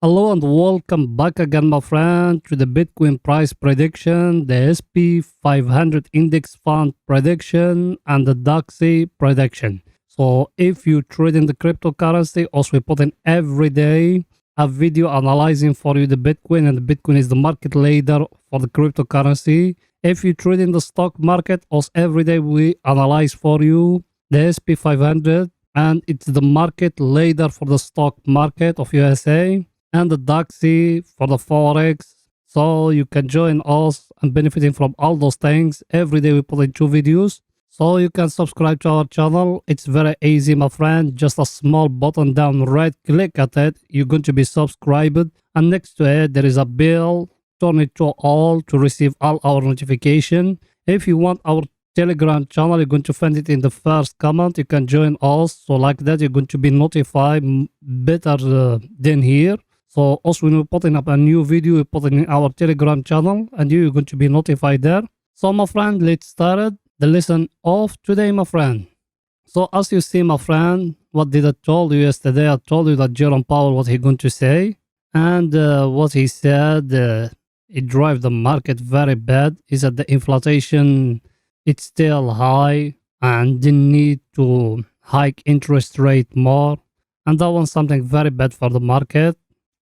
Hello and welcome back again, my friend, to the Bitcoin price prediction, the SP 500 index fund prediction, and the Dxy prediction. So, if you trade in the cryptocurrency, also we put in every day a video analyzing for you the Bitcoin, and the Bitcoin is the market leader for the cryptocurrency. If you trade in the stock market, also every day we analyze for you the SP 500, and it's the market leader for the stock market of USA and the Dxy for the Forex. So you can join us and benefiting from all those things. Every day we put in 2 videos. So you can subscribe to our channel. It's very easy, my friend. Just a small button down, right click at it. You're going to be subscribed. And next to it, there is a bell. Turn it to all to receive all our notification. If you want our Telegram channel, you're going to find it in the first comment. You can join us. So like that, you're going to be notified better than here. So also when we putting up a new video, we put it in our Telegram channel and you're going to be notified there. So my friend, let's start the lesson of today, my friend. So as you see, my friend, what did I told you yesterday? I told you that Jerome Powell, what he going to say. And what he said, it drive the market very bad. Is that the inflation, it's still high and they need to hike interest rate more. And that was something very bad for the market.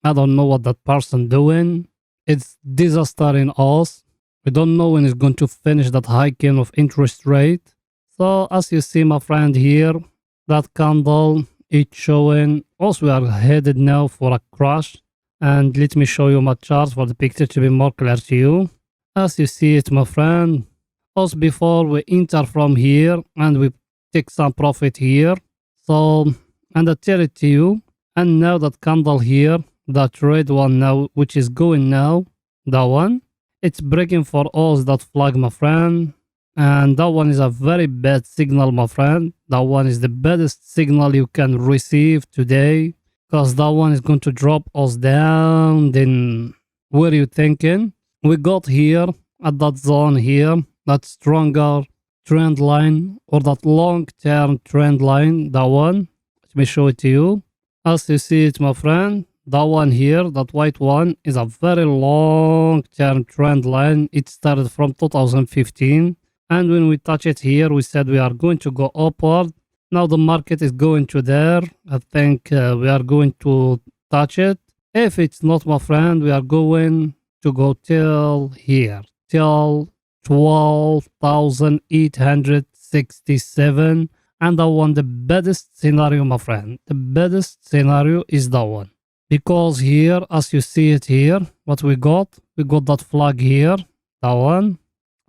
I don't know what that person doing. It's disaster in us. We don't know when it's going to finish that hiking of interest rate. So as you see, my friend, here, that candle, it's showing. Also, we are headed now for a crash. And let me show you my chart for the picture to be more clear to you. As you see it, my friend, also before we enter from here and we take some profit here. So, and I tell it to you. And now that candle here, that red one now, which is going now, that one, it's breaking for us that flag, my friend. And that one is a very bad signal, my friend. That one is the baddest signal you can receive today, because that one is going to drop us down. Then where you thinking? We got here at that zone here, that stronger trend line or that long-term trend line, that one. Let me show it to you. As you see it, my friend, that one here, that white one, is a very long-term trend line. It started from 2015. And when we touch it here, we said we are going to go upward. Now the market is going to there. I think we are going to touch it. If it's not, my friend, we are going to go till here, till 12,867. And that one, the baddest scenario, my friend. The baddest scenario is that one. Because here, as you see it here, what we got that flag here, that one.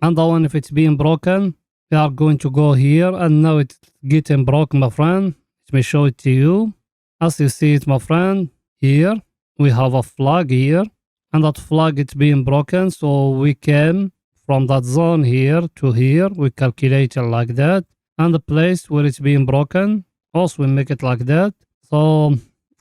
And that one, if it's being broken, we are going to go here. And now it's getting broken, my friend. Let me show it to you. As you see it, my friend, here, we have a flag here. And that flag, it's being broken. So we came from that zone here to here. We calculate it like that. And the place where it's being broken, also we make it like that. So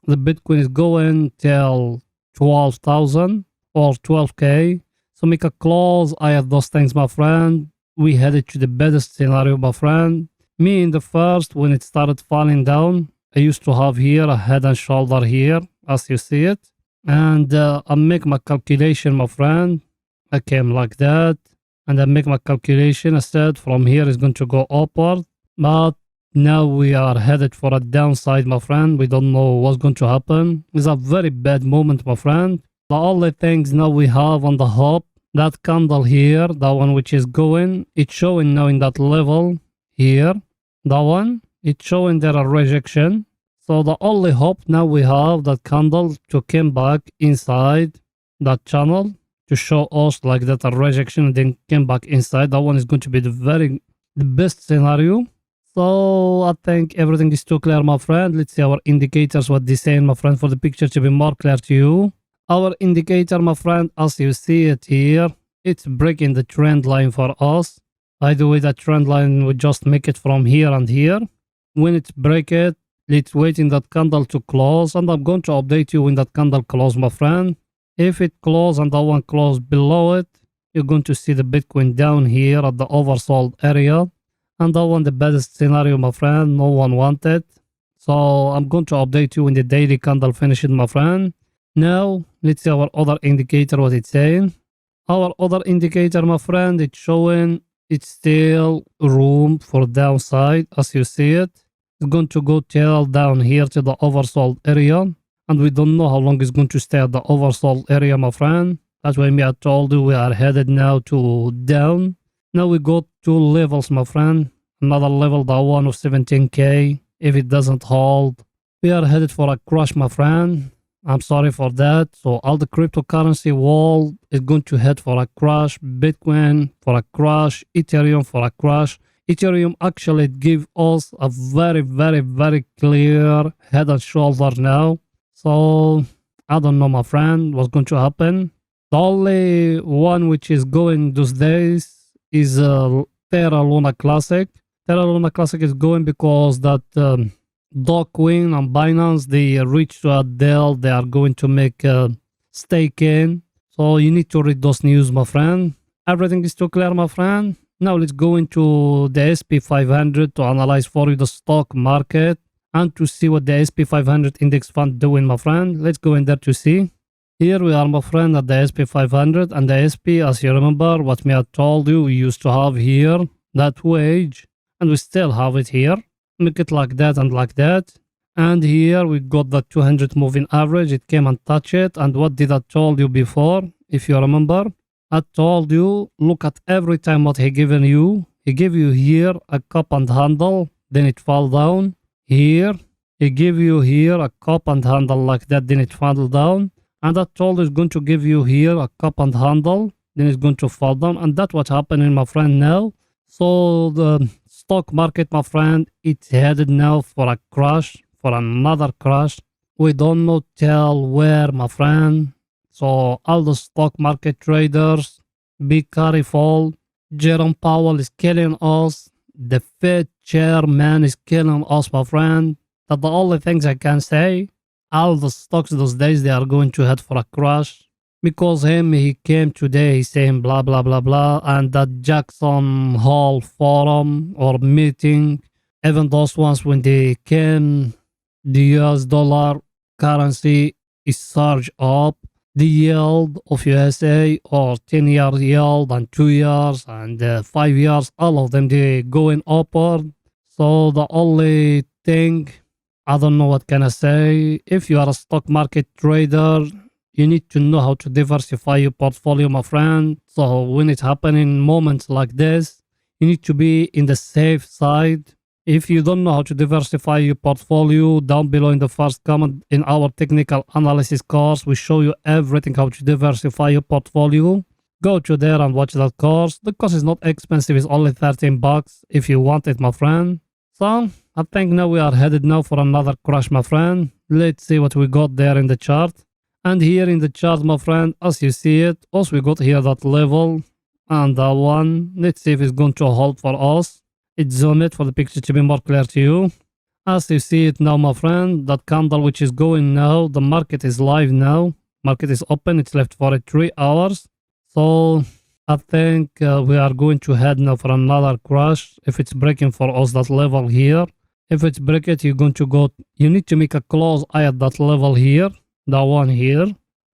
the Bitcoin is going till 12,000 or 12K. So make a close eye at those things, my friend. We headed to the baddest scenario, my friend. Me in the first, when it started falling down, I used to have here a head and shoulder here, as you see it. And I make my calculation, my friend. I came like that. And I make my calculation. I said from here is going to go upward. But now we are headed for a downside, my friend. We don't know what's going to happen. It's a very bad moment, my friend. The only things now we have on the hop, that candle here, that one which is going, it's showing now in that level here. That one, it's showing there a rejection. So the only hope now we have that candle to come back inside that channel to show us like that a rejection and then came back inside. That one is going to be the best scenario. So I think everything is too clear, my friend. Let's see our indicators, what they say, my friend, for the picture to be more clear to you. Our indicator, my friend, as you see it here, it's breaking the trend line for us. By the way, that trend line, we just make it from here and here. When it's break it, let's wait in that candle to close. And I'm going to update you when that candle close, my friend. If it close and that one close below it, you're going to see the Bitcoin down here at the oversold area. And that one, the baddest scenario, my friend. No one wanted. So I'm going to update you when the daily candle finishes, my friend. Now, let's see our other indicator, what it's saying. Our other indicator, my friend, it's showing it's still room for downside as you see it. It's going to go tail down here to the oversold area. And we don't know how long it's going to stay at the oversold area, my friend. That's why I told you we are headed now to down. Now we got two levels, my friend. Another level, the one of 17k. If it doesn't hold, we are headed for a crash, my friend. I'm sorry for that. So all the cryptocurrency world is going to head for a crash. Bitcoin for a crash. Ethereum for a crash. Ethereum actually give us a very, very, very clear head and shoulder now. So I don't know, my friend, what's going to happen. The only one which is going those days is Terra Luna Classic. Terra Luna Classic is going because that Dogecoin and Binance, they reached to a deal. They are going to make a stake in. So you need to read those news, my friend. Everything is too clear, my friend. Now let's go into the SP 500 to analyze for you the stock market and to see what the SP 500 index fund doing, my friend. Let's go in there to see. Here we are, my friend, at the SP 500, and the SP, as you remember, what me I told you, we used to have here that wage, and we still have it here. Make it like that and like that. And here we got the 200 moving average. It came and touched it. And what did I told you before? If you remember, I told you, look at every time what he given you. He gave you here a cup and handle, then it fall down. Here, he give you here a cup and handle like that, then it fall down. And I told you it's going to give you here a cup and handle, then it's going to fall down. And that's what's happening, my friend, now. So the stock market, my friend, it's headed now for a crash, for another crash. We don't know tell where, my friend. So all the stock market traders, be careful. Jerome Powell is killing us. The Fed chairman is killing us, my friend. That's the only things I can say. All the stocks those days, they are going to head for a crash. Because he came today, he's saying blah, blah, blah, blah. And that Jackson Hole forum or meeting, even those ones when they came, the US dollar currency is surged up. The yield of USA or 10-year yield and 2 years and 5 years, all of them, they going upward. So the only thing, I don't know what can I say. If you are a stock market trader, you need to know how to diversify your portfolio, my friend. So when it happens in moments like this, you need to be in the safe side. If you don't know how to diversify your portfolio, down below in the first comment in our technical analysis course, we show you everything how to diversify your portfolio. Go to there and watch that course. The course is not expensive, it's only 13 bucks if you want it, my friend. So I think now we are headed now for another crash, my friend. Let's see what we got there in the chart. And here in the chart, my friend, as you see it, also we got here that level and that one. Let's see if it's going to hold for us. It's zoom it for the picture to be more clear to you. As you see it now, my friend, that candle which is going now, the market is live now. Market is open, it's left for 3 hours. So I think we are going to head now for another crash. If it's breaking for us that level here, if it's break it, you're going to go, you need to make a close eye at that level here, that one here,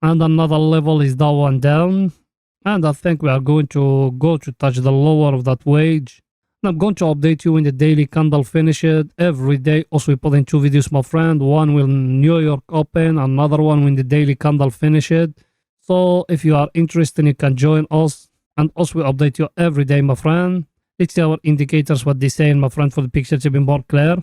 and another level is that one down. And I think we are going to go to touch the lower of that wage. And I'm going to update you when the daily candle finishes every day. Also, we put in 2 videos, my friend. One when New York open, another one when the daily candle finishes. So if you are interested, you can join us. And also, we update you every day, my friend. Let's see our indicators, what they say, my friend, for the picture to be more clear.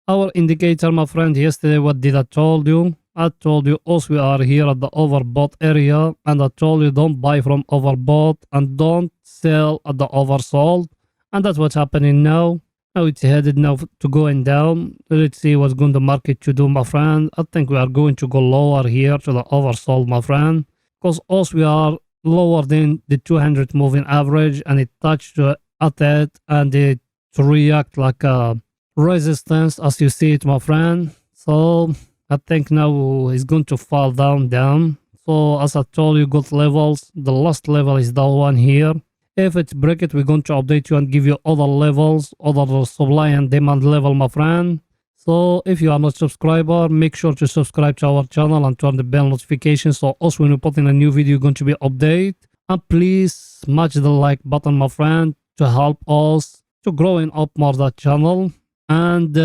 Our indicator, my friend, yesterday, what did I told you? I told you also we are here at the overbought area. And I told you don't buy from overbought and don't sell at the oversold. And that's what's happening now. Now it's headed now to going down. Let's see what's going the market to do, my friend. I think we are going to go lower here to the oversold, my friend. Because also we are lower than the 200 moving average. And it touched at it and it react like a resistance as you see it, my friend. So I think now it's going to fall down. So as I told you, good levels. The last level is that one here. If it's break it, we're going to update you and give you other levels, other supply and demand level, my friend. So if you are not subscriber, make sure to subscribe to our channel and turn the bell notification, so also when we put in a new video, going to be update. And please smash the like button, my friend, to help us to growing up more that channel. And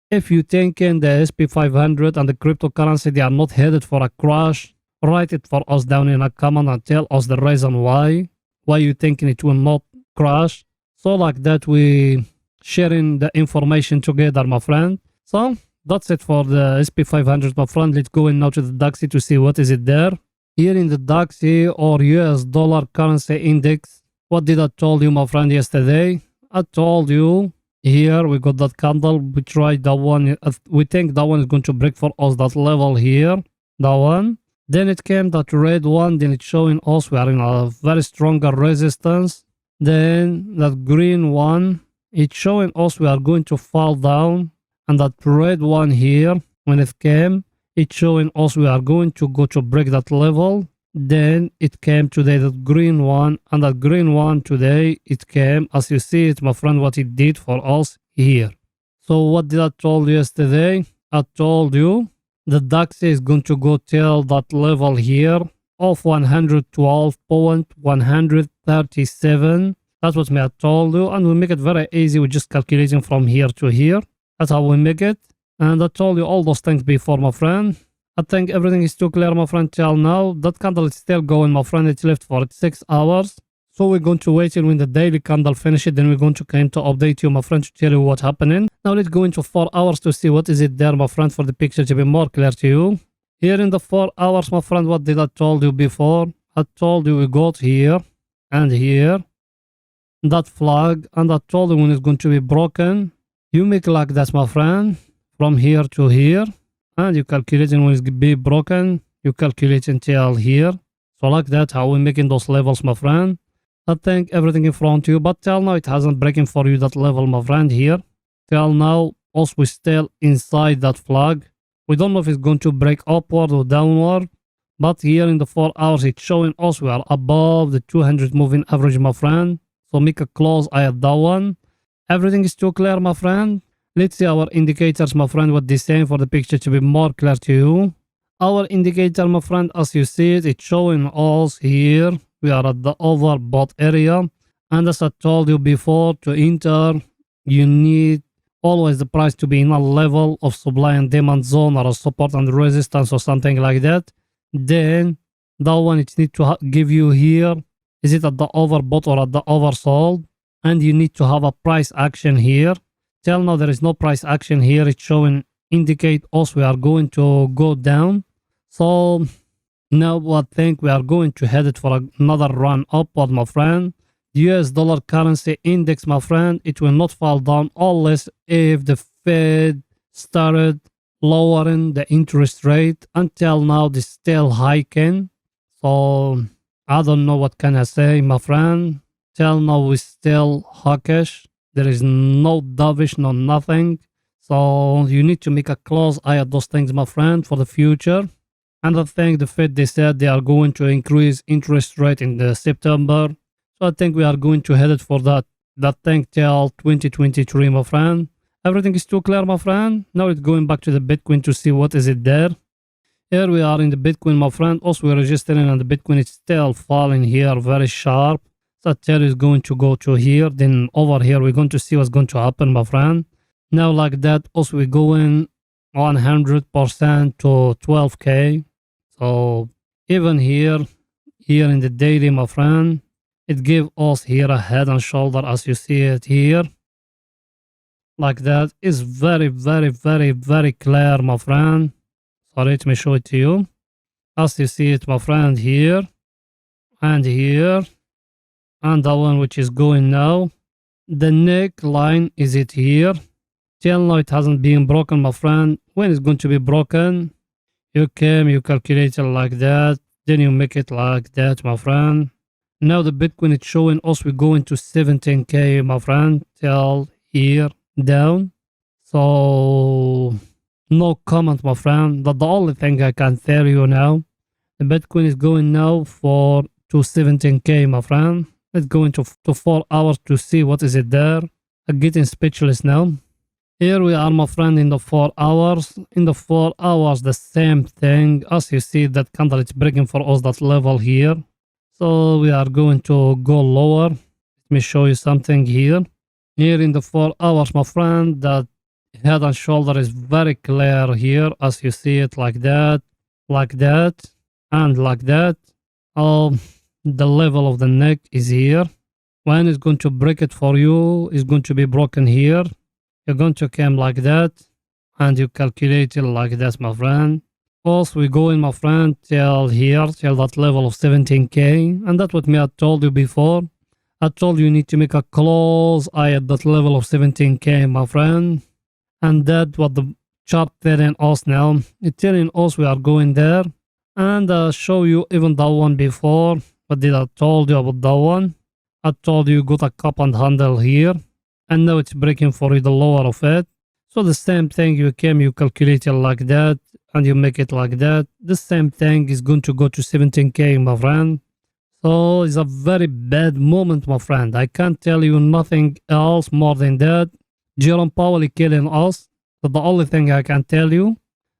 if you thinking the SP500 and the cryptocurrency, they are not headed for a crash, write it for us down in a comment and tell us the reason why you thinking it will not crash. So like that, we sharing the information together, my friend. So that's it for the SP500, my friend. Let's go in now to the Dxy to see what is it there. Here in the Dxy or US dollar currency index, what did I told you, my friend, yesterday? I told you here we got that candle. We tried that one. We think that one is going to break for us that level here. That one. Then it came that red one. Then it's showing us we are in a very stronger resistance. Then that green one, it's showing us we are going to fall down. And that red one here, when it came, it's showing us we are going to go to break that level. Then it came today, that green one, and that green one today, it came, as you see it, my friend, what it did for us here. So what did I told you yesterday? I told you the Dxy is going to go till that level here of 112.137. That's what I told you, and we make it very easy. We're just calculating from here to here. That's how we make it. And I told you all those things before, my friend. I think everything is too clear, my friend, till now. That candle is still going, my friend. It's left for 6 hours. So we're going to wait till when the daily candle finishes. Then we're going to come to update you, my friend, to tell you what's happening. Now let's go into 4 hours to see what is it there, my friend, for the picture to be more clear to you. Here in the 4 hours, my friend, what did I told you before? I told you we got here and here. That flag. And I told you when it's going to be broken. You make like that, my friend, from here to here, and you calculating when it's be broken, you calculate until here. So like that, how we making those levels, my friend. I think everything in front of you, but till now it hasn't breaking for you that level, my friend, here. Till now, also we still inside that flag. We don't know if it's going to break upward or downward, but here in the 4 hours, it's showing us we are above the 200 moving average, my friend. So make a close eye at that one. Everything is too clear, my friend. Let's see our indicators, my friend, what they're saying for the picture to be more clear to you. Our indicator, my friend, as you see it, it's showing us here. We are at the overbought area. And as I told you before, to enter, you need always the price to be in a level of supply and demand zone or a support and resistance or something like that. Then that one it needs to give you here. Is it at the overbought or at the oversold? And you need to have a price action here. Till now there is no price action here. It's showing indicate us we are going to go down. So now I think we are going to head it for another run upward, my friend. US dollar currency index, my friend, it will not fall down unless if the Fed started lowering the interest rate. Until now they're still hiking. So I don't know what can I say, my friend. Till now we're still hawkish. There is no dovish, no nothing. So you need to make a close eye at those things, my friend, for the future. And I think the Fed, they said they are going to increase interest rate in the September. So I think we are going to head it for that thing till 2023, my friend. Everything is too clear, my friend. Now it's going back to the Bitcoin to see what is it there. Here we are in the Bitcoin, my friend. Also we're registering and the Bitcoin is still falling here very sharp. So tail is going to go to here. Then over here, we're going to see what's going to happen, my friend. Now like that, also we're going 100% to 12K. So even here in the daily, my friend, it gives us here a head and shoulder as you see it here. Like that is very, very, very, very clear, my friend. Sorry, let me show it to you. As you see it, my friend, here and here. And the one which is going now, the neckline is it here. Till now it hasn't been broken, my friend. When it's going to be broken, you calculate it like that, then you make it like that, my friend. Now the Bitcoin is showing us we're going to 17K, my friend, till here down. So no comment, my friend. That's the only thing I can tell you now. The Bitcoin is going now to 17K, my friend. Let's go into 4 hours to see what is it there. I'm getting speechless now. Here we are, my friend, in the 4 hours. In the 4 hours, the same thing. As you see, that candle is breaking for us that level here. So we are going to go lower. Let me show you something here. Here in the 4 hours, my friend, that head and shoulder is very clear here. As you see it like that, and like that. The level of the neck is here. When it's going to break it for you, it's going to be broken here. You're going to come like that, and you calculate it like that, my friend. Also, we go in, my friend, till here, till that level of 17k, and that's what me I told you before. I told you need to make a close eye at that level of 17k, my friend, and that's what the chart telling us now. It's telling us we are going there, and show you even that one before. What did I told you about that one? I told you got a cup and handle here, and now it's breaking for you the lower of it. So the same thing, you calculate it like that, and you make it like that. The same thing is going to go to 17k, my friend. So it's a very bad moment, my friend. I can't tell you nothing else more than that. Jerome Powell is killing us. But the only thing I can tell you,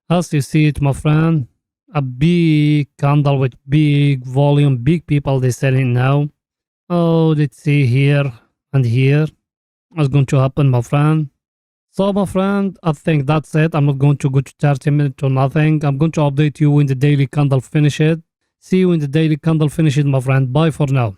as you see it, my friend, a big candle with big volume, big people they selling now. Oh, let's see here and here. What's going to happen, my friend? So, my friend, I think that's it. I'm not going to go to 30 minutes or nothing. I'm going to update you when the daily candle finish it. See you when the daily candle finishes, my friend. Bye for now.